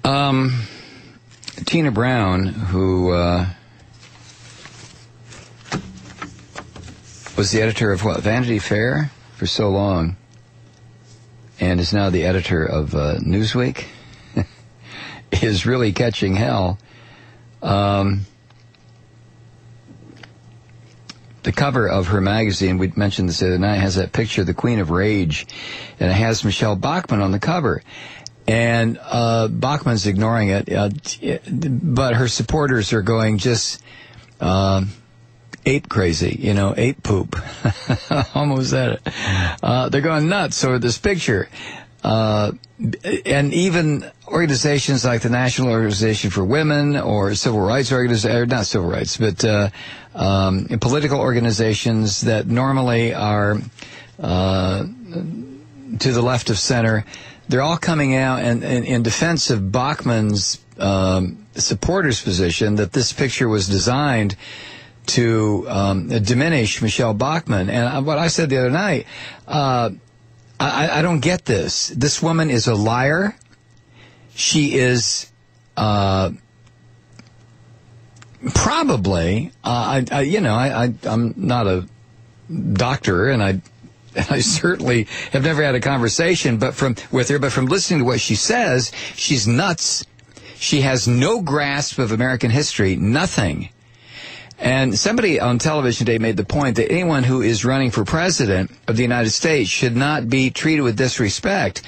Tina Brown, who was the editor of Vanity Fair for so long, and is now the editor of Newsweek, is really catching hell. The cover of her magazine, we mentioned this the other night, has that picture of the Queen of Rage, and it has Michelle Bachmann on the cover. And Bachmann's ignoring it, but her supporters are going just ape crazy, ape poop. Almost at it. They're going nuts over this picture. And even organizations like the National Organization for Women or civil rights organizations, not civil rights, but political organizations that normally are to the left of center, they're all coming out and in defense of Bachmann's supporters' position that this picture was designed to diminish Michelle Bachmann. And what I said the other night, I don't get this. This woman is a liar. She is probably, I'm not a doctor, and I certainly have never had a conversation with her, but from listening to what she says, she's nuts. She has no grasp of American history, nothing. And somebody on television today made the point that anyone who is running for president of the United States should not be treated with disrespect.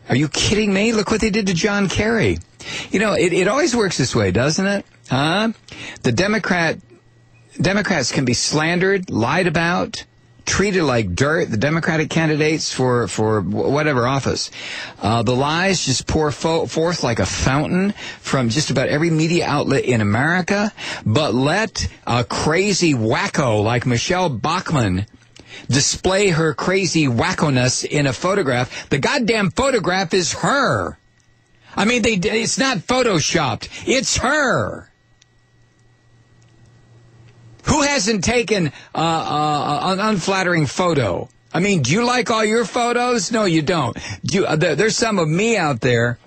Are you kidding me? Look what they did to John Kerry. It always works this way, doesn't it? Huh? The Democrats can be slandered, lied about, treated like dirt, the Democratic candidates for whatever office. The lies just pour forth like a fountain from just about every media outlet in America. But let a crazy wacko like Michelle Bachmann display her crazy wackoness in a photograph. The goddamn photograph is her. I mean, it's not photoshopped. It's her. Who hasn't taken an unflattering photo? I mean, do you like all your photos? No, you don't. There's some of me out there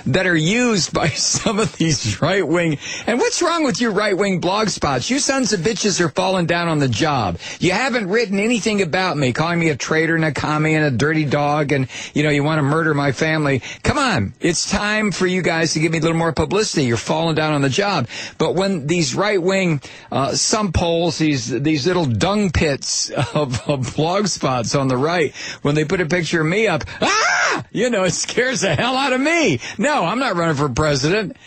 that are used by some of these right-wing. And what's wrong with your right-wing blog spots? You sons of bitches are falling down on the job. You haven't written anything about me, calling me a traitor and a commie and a dirty dog, and, you want to murder my family. Come on. It's time for you guys to give me a little more publicity. You're falling down on the job. But when these right-wing some polls, these little dung pits of blog spots on the right, when they put a picture of me up, it scares the hell out of me. No, I'm not running for president.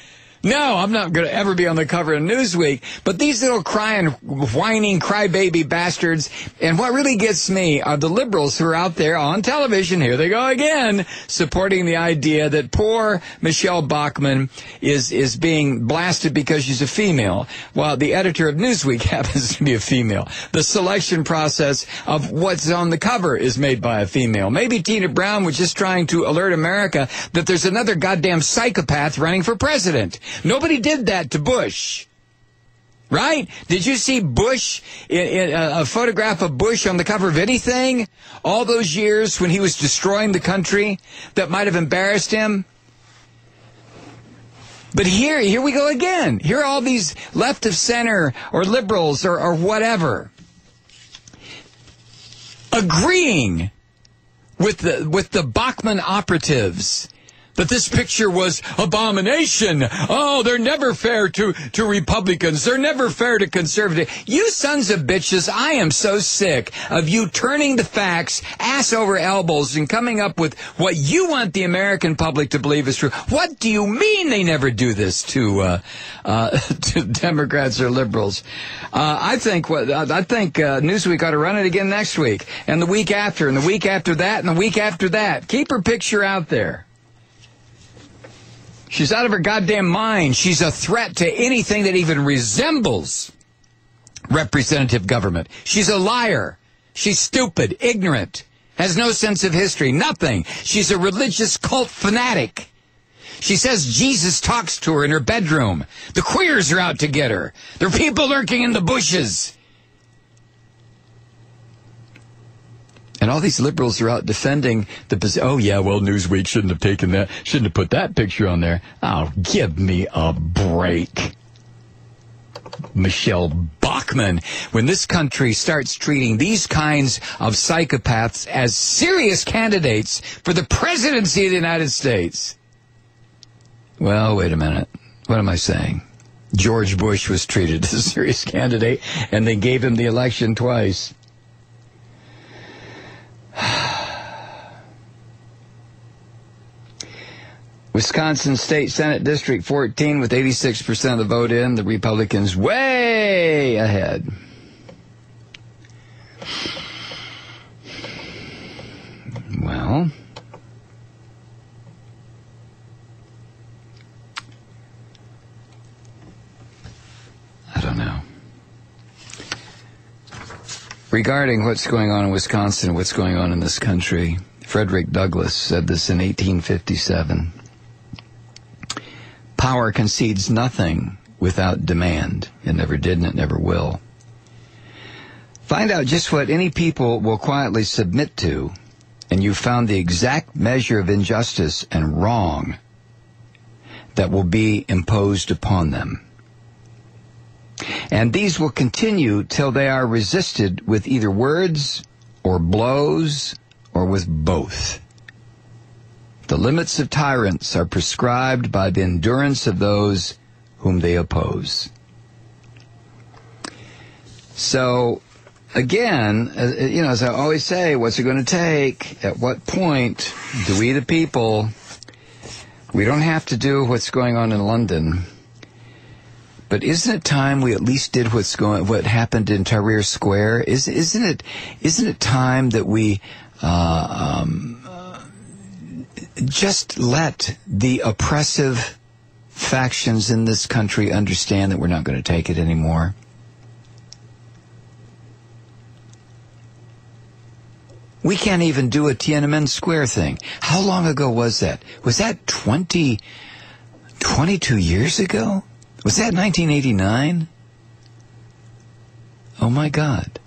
No, I'm not going to ever be on the cover of Newsweek. But these little crying, whining, crybaby bastards, and what really gets me are the liberals who are out there on television, here they go again, supporting the idea that poor Michelle Bachmann is being blasted because she's a female, while the editor of Newsweek happens to be a female. The selection process of what's on the cover is made by a female. Maybe Tina Brown was just trying to alert America that there's another goddamn psychopath running for president. Nobody did that to Bush, right? Did you see Bush, in a photograph of Bush on the cover of anything? All those years when he was destroying the country that might have embarrassed him? But here we go again. Here are all these left of center or liberals or whatever agreeing with the Bachmann operatives that this picture was abomination. Oh, they're never fair to Republicans. They're never fair to conservatives. You sons of bitches, I am so sick of you turning the facts ass over elbows and coming up with what you want the American public to believe is true. What do you mean they never do this to Democrats or liberals? I think Newsweek ought to run it again next week, and the week after, and the week after that, and the week after that. Keep her picture out there. She's out of her goddamn mind. She's a threat to anything that even resembles representative government. She's a liar. She's stupid, ignorant, has no sense of history, nothing. She's a religious cult fanatic. She says Jesus talks to her in her bedroom. The queers are out to get her. There are people lurking in the bushes. And all these liberals are out defending the position. Oh, yeah, well, Newsweek shouldn't have taken that, shouldn't have put that picture on there. Oh, give me a break. Michelle Bachmann, when this country starts treating these kinds of psychopaths as serious candidates for the presidency of the United States. Well, wait a minute. What am I saying? George Bush was treated as a serious candidate, and they gave him the election twice. Wisconsin State Senate District 14 with 86% of the vote in. The Republicans way ahead. Well, I don't know. Regarding what's going on in Wisconsin, what's going on in this country, Frederick Douglass said this in 1857. Power concedes nothing without demand. It never did and it never will. Find out just what any people will quietly submit to, and you've found the exact measure of injustice and wrong that will be imposed upon them. And these will continue till they are resisted with either words or blows or with both. The limits of tyrants are prescribed by the endurance of those whom they oppose. So, again, as I always say, what's it going to take? At what point do we, the people, we don't have to do what's going on in London, but isn't it time we at least did what happened in Tahrir Square? Isn't it time that we just let the oppressive factions in this country understand that we're not going to take it anymore? We can't even do a Tiananmen Square thing. How long ago was that? Was that 22 years ago? Was that 1989? Oh my God.